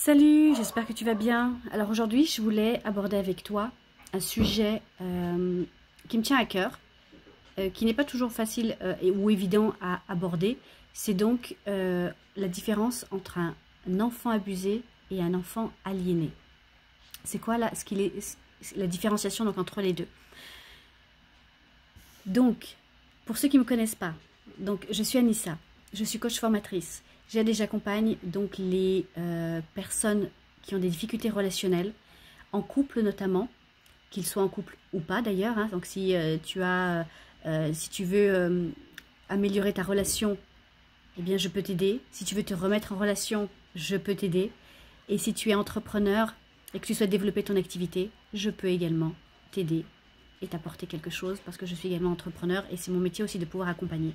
Salut, j'espère que tu vas bien. Alors aujourd'hui, je voulais aborder avec toi un sujet qui me tient à cœur, qui n'est pas toujours facile ou évident à aborder. C'est donc la différence entre un enfant abusé et un enfant aliéné. C'est quoi là, la différenciation donc, entre les deux? Donc, pour ceux qui ne me connaissent pas, donc, je suis Anissa, je suis coach formatrice. J'aide et j'accompagne donc les personnes qui ont des difficultés relationnelles, en couple notamment, qu'ils soient en couple ou pas d'ailleurs. Hein. Donc si si tu veux améliorer ta relation, eh bien je peux t'aider. Si tu veux te remettre en relation, je peux t'aider. Et si tu es entrepreneur et que tu souhaites développer ton activité, je peux également t'aider et t'apporter quelque chose parce que je suis également entrepreneur et c'est mon métier aussi de pouvoir accompagner.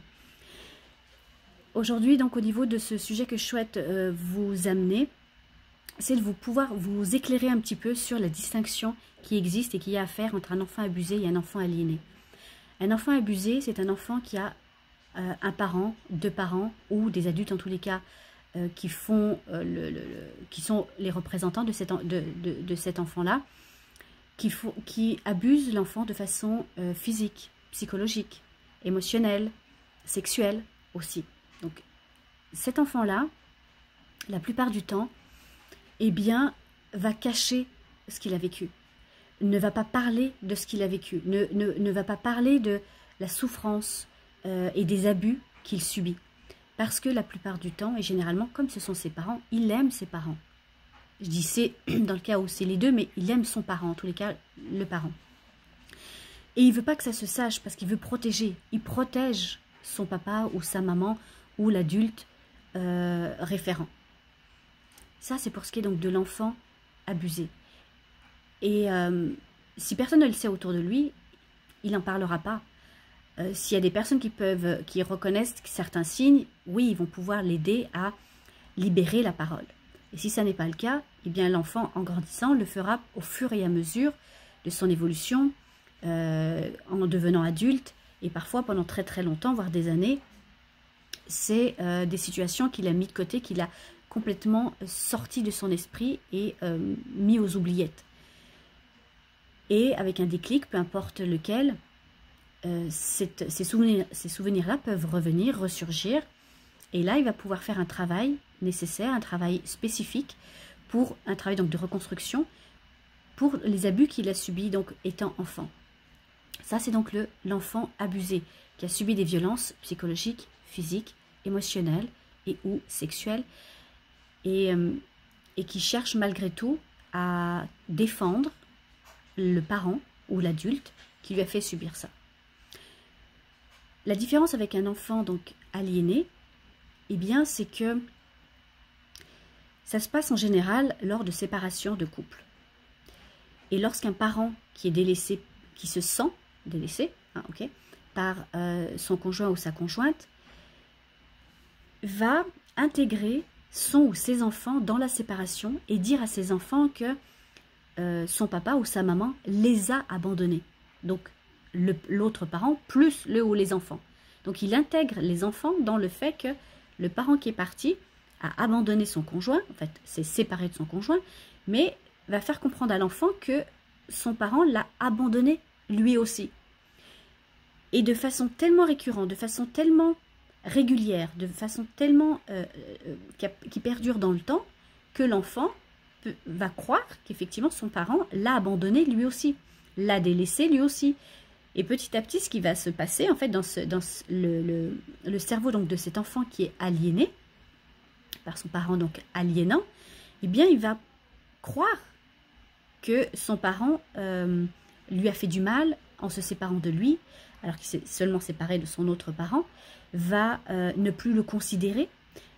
Aujourd'hui, donc au niveau de ce sujet que je souhaite vous amener, c'est de pouvoir vous éclairer un petit peu sur la distinction qui existe et qu'il y a à faire entre un enfant abusé et un enfant aliéné. Un enfant abusé, c'est un enfant qui a un parent, deux parents ou des adultes en tous les cas qui sont les représentants de cet enfant-là, qui abusent l'enfant de façon physique, psychologique, émotionnelle, sexuelle aussi. Donc, cet enfant-là, la plupart du temps, eh bien, va cacher ce qu'il a vécu. Ne va pas parler de ce qu'il a vécu. Ne va pas parler de la souffrance et des abus qu'il subit. Parce que la plupart du temps, et généralement, comme ce sont ses parents, il aime ses parents. Je dis c'est dans le cas où c'est les deux, mais il aime son parent, en tous les cas, le parent. Et il ne veut pas que ça se sache parce qu'il veut protéger. Il protège son papa ou sa maman ou l'adulte référent. Ça, c'est pour ce qui est donc de l'enfant abusé. Et si personne ne le sait autour de lui, il n'en parlera pas. S'il y a des personnes qui reconnaissent certains signes, oui, ils vont pouvoir l'aider à libérer la parole. Et si ça n'est pas le cas, eh bien l'enfant, en grandissant, le fera au fur et à mesure de son évolution, en devenant adulte, et parfois pendant très très longtemps, voire des années. C'est des situations qu'il a mis de côté, qu'il a complètement sorti de son esprit et mis aux oubliettes. Et avec un déclic, peu importe lequel, ces souvenirs-là peuvent revenir, ressurgir. Et là, il va pouvoir faire un travail nécessaire, un travail spécifique, un travail donc de reconstruction, pour les abus qu'il a subis donc étant enfant. Ça, c'est donc l'enfant abusé, qui a subi des violences psychologiques, physiques, émotionnelles et ou sexuelles, et qui cherche malgré tout à défendre le parent ou l'adulte qui lui a fait subir ça. La différence avec un enfant donc aliéné, eh bien, c'est que ça se passe en général lors de séparation de couple. Et lorsqu'un parent qui est délaissé, qui se sent délaissé, hein, okay, par son conjoint ou sa conjointe, va intégrer son ou ses enfants dans la séparation et dire à ses enfants que son papa ou sa maman les a abandonnés. Donc, l'autre parent plus le ou les enfants. Donc, il intègre les enfants dans le fait que le parent qui est parti a abandonné son conjoint, en fait, s'est séparé de son conjoint, mais va faire comprendre à l'enfant que son parent l'a abandonné lui aussi. Et de façon tellement récurrente, de façon tellement régulière, de façon tellement qui perdure dans le temps, que l'enfant va croire qu'effectivement son parent l'a abandonné lui aussi, l'a délaissé lui aussi. Et petit à petit, ce qui va se passer en fait dans le cerveau donc de cet enfant qui est aliéné par son parent donc aliénant, eh bien il va croire que son parent lui a fait du mal en se séparant de lui, alors qu'il s'est seulement séparé de son autre parent, va ne plus le considérer,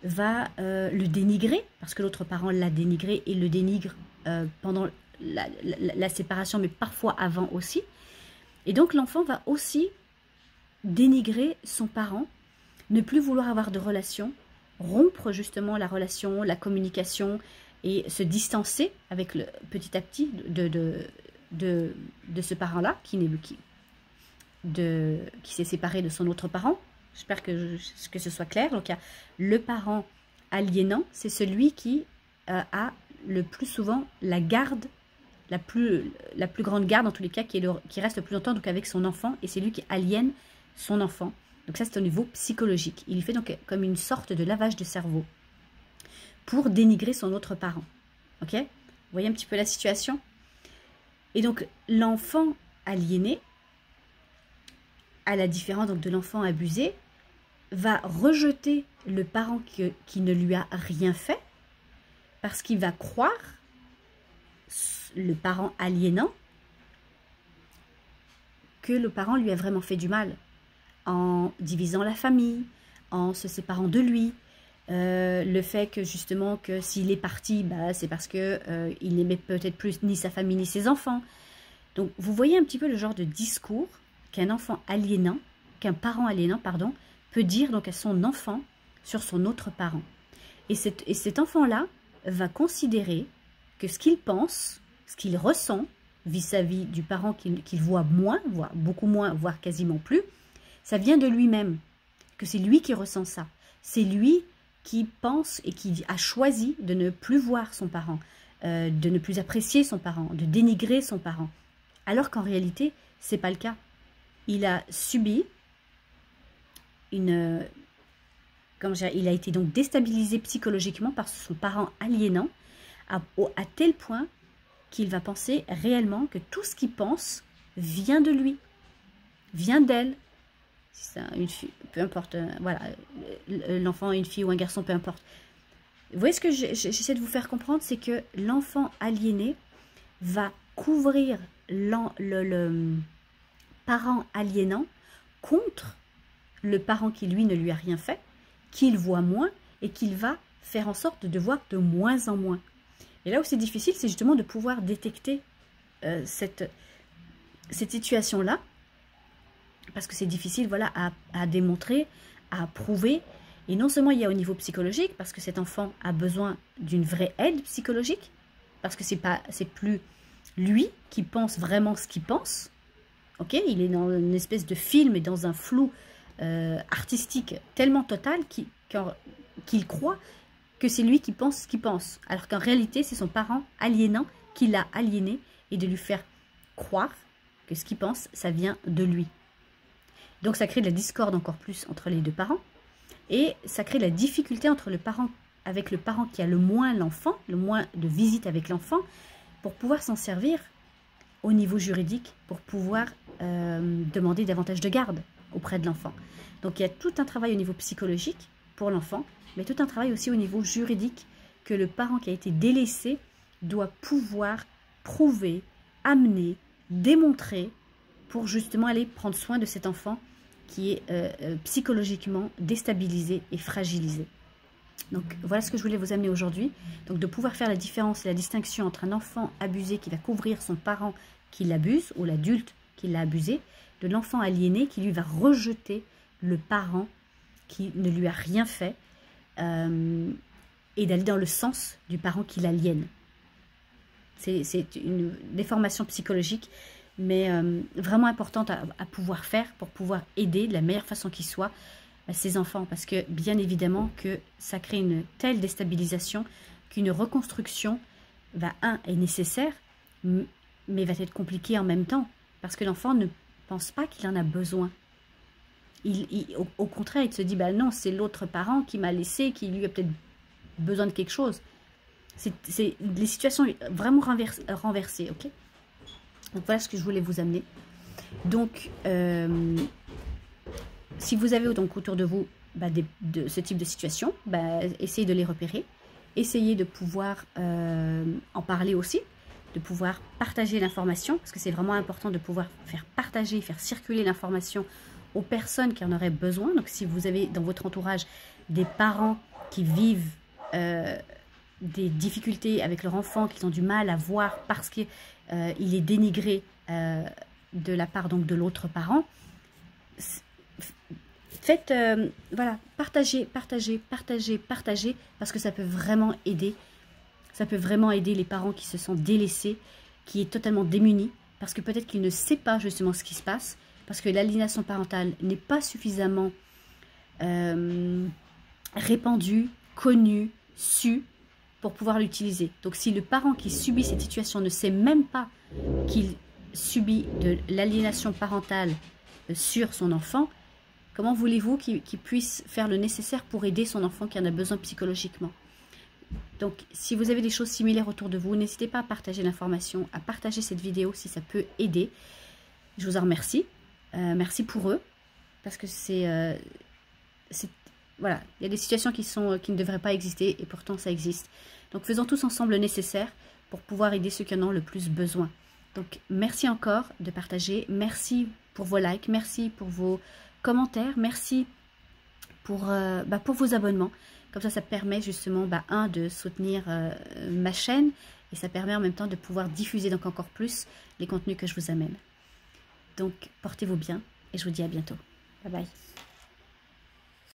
va le dénigrer, parce que l'autre parent l'a dénigré et le dénigre pendant la séparation, mais parfois avant aussi. Et donc l'enfant va aussi dénigrer son parent, ne plus vouloir avoir de relation, rompre justement la relation, la communication et se distancer avec petit à petit de ce parent-là qui s'est séparé de son autre parent. J'espère que ce soit clair. Donc il y a le parent aliénant, c'est celui qui a le plus souvent la garde, la plus grande garde en tous les cas, qui reste le plus longtemps donc avec son enfant, et c'est lui qui aliène son enfant. Donc ça c'est au niveau psychologique. Il lui fait donc comme une sorte de lavage de cerveau pour dénigrer son autre parent. Ok? Vous voyez un petit peu la situation? Et donc l'enfant aliéné, à la différence donc, de l'enfant abusé, va rejeter le parent qui ne lui a rien fait, parce qu'il va croire, le parent aliénant, que le parent lui a vraiment fait du mal, en divisant la famille, en se séparant de lui, le fait que justement que s'il est parti, bah, c'est parce que il n'aimait peut-être plus ni sa famille ni ses enfants. Donc vous voyez un petit peu le genre de discours qu'un enfant aliénant, qu'un parent aliénant, pardon, peut dire donc à son enfant sur son autre parent. Et cet enfant-là va considérer que ce qu'il pense, ce qu'il ressent vis-à-vis du parent qu'il voit moins, voire beaucoup moins, voire quasiment plus, ça vient de lui-même, que c'est lui qui ressent ça. C'est lui qui pense et qui a choisi de ne plus voir son parent, de ne plus apprécier son parent, de dénigrer son parent. Alors qu'en réalité, ce n'est pas le cas. Il a subi il a été donc déstabilisé psychologiquement par son parent aliénant à tel point qu'il va penser réellement que tout ce qu'il pense vient de lui, vient d'elle. Si c'est une fille, peu importe, voilà, l'enfant, une fille ou un garçon, peu importe. Vous voyez ce que j'essaie de vous faire comprendre, c'est que l'enfant aliéné va couvrir le parent aliénant contre le parent qui, lui, ne lui a rien fait, qu'il voit moins et qu'il va faire en sorte de voir de moins en moins. Et là où c'est difficile, c'est justement de pouvoir détecter cette situation-là, parce que c'est difficile, voilà, à démontrer, à prouver. Et non seulement il y a au niveau psychologique, parce que cet enfant a besoin d'une vraie aide psychologique, parce que c'est plus lui qui pense vraiment ce qu'il pense. Ok, il est dans une espèce de film et dans un flou artistique tellement total qu'il croit que c'est lui qui pense ce qu'il pense, alors qu'en réalité c'est son parent aliénant qui l'a aliéné, et de lui faire croire que ce qu'il pense ça vient de lui. Donc ça crée de la discorde encore plus entre les deux parents, et ça crée de la difficulté entre avec le parent qui a le moins l'enfant, le moins de visites avec l'enfant, pour pouvoir s'en servir au niveau juridique, pour pouvoir demander davantage de garde auprès de l'enfant. Donc il y a tout un travail au niveau psychologique pour l'enfant, mais tout un travail aussi au niveau juridique que le parent qui a été délaissé doit pouvoir prouver, amener, démontrer pour justement aller prendre soin de cet enfant qui est psychologiquement déstabilisé et fragilisé. Donc voilà ce que je voulais vous amener aujourd'hui. Donc de pouvoir faire la différence et la distinction entre un enfant abusé qui va couvrir son parent qui l'abuse ou l'adulte qui l'a abusé, de l'enfant aliéné qui lui va rejeter le parent qui ne lui a rien fait, et d'aller dans le sens du parent qui l'aliène. C'est une déformation psychologique, mais vraiment importante à pouvoir faire pour pouvoir aider de la meilleure façon qui soit ses enfants, parce que bien évidemment que ça crée une telle déstabilisation qu'une reconstruction est nécessaire, mais va être compliquée en même temps, parce que l'enfant ne pense pas qu'il en a besoin. Au contraire, il se dit, bah non, c'est l'autre parent qui m'a laissé, qui lui a peut-être besoin de quelque chose. C'est les situations vraiment renversées, ok? Donc voilà ce que je voulais vous amener. Donc, si vous avez donc autour de vous de ce type de situation, essayez de les repérer. Essayez de pouvoir en parler aussi, de pouvoir partager l'information, parce que c'est vraiment important de pouvoir faire partager, faire circuler l'information aux personnes qui en auraient besoin. Donc si vous avez dans votre entourage des parents qui vivent des difficultés avec leur enfant, qu'ils ont du mal à voir parce qu'il est dénigré de la part donc de l'autre parent, faites, voilà, partagez, parce que ça peut vraiment aider. Ça peut vraiment aider les parents qui se sentent délaissés, qui est totalement démunis, parce que peut-être qu'il ne sait pas justement ce qui se passe, parce que l'aliénation parentale n'est pas suffisamment répandue, connue, sue, pour pouvoir l'utiliser. Donc si le parent qui subit cette situation ne sait même pas qu'il subit de l'aliénation parentale sur son enfant, comment voulez-vous qu'il puisse faire le nécessaire pour aider son enfant qui en a besoin psychologiquement? Donc si vous avez des choses similaires autour de vous, n'hésitez pas à partager l'information, à partager cette vidéo si ça peut aider. Je vous en remercie. Merci pour eux, parce que voilà, il y a des situations qui ne devraient pas exister et pourtant ça existe. Donc faisons tous ensemble le nécessaire pour pouvoir aider ceux qui en ont le plus besoin. Donc merci encore de partager, merci pour vos likes, merci pour vos commentaires, merci pour vos abonnements. Comme ça permet justement, de soutenir ma chaîne et ça permet en même temps de pouvoir diffuser donc encore plus les contenus que je vous amène. Donc portez-vous bien et je vous dis à bientôt. Bye bye.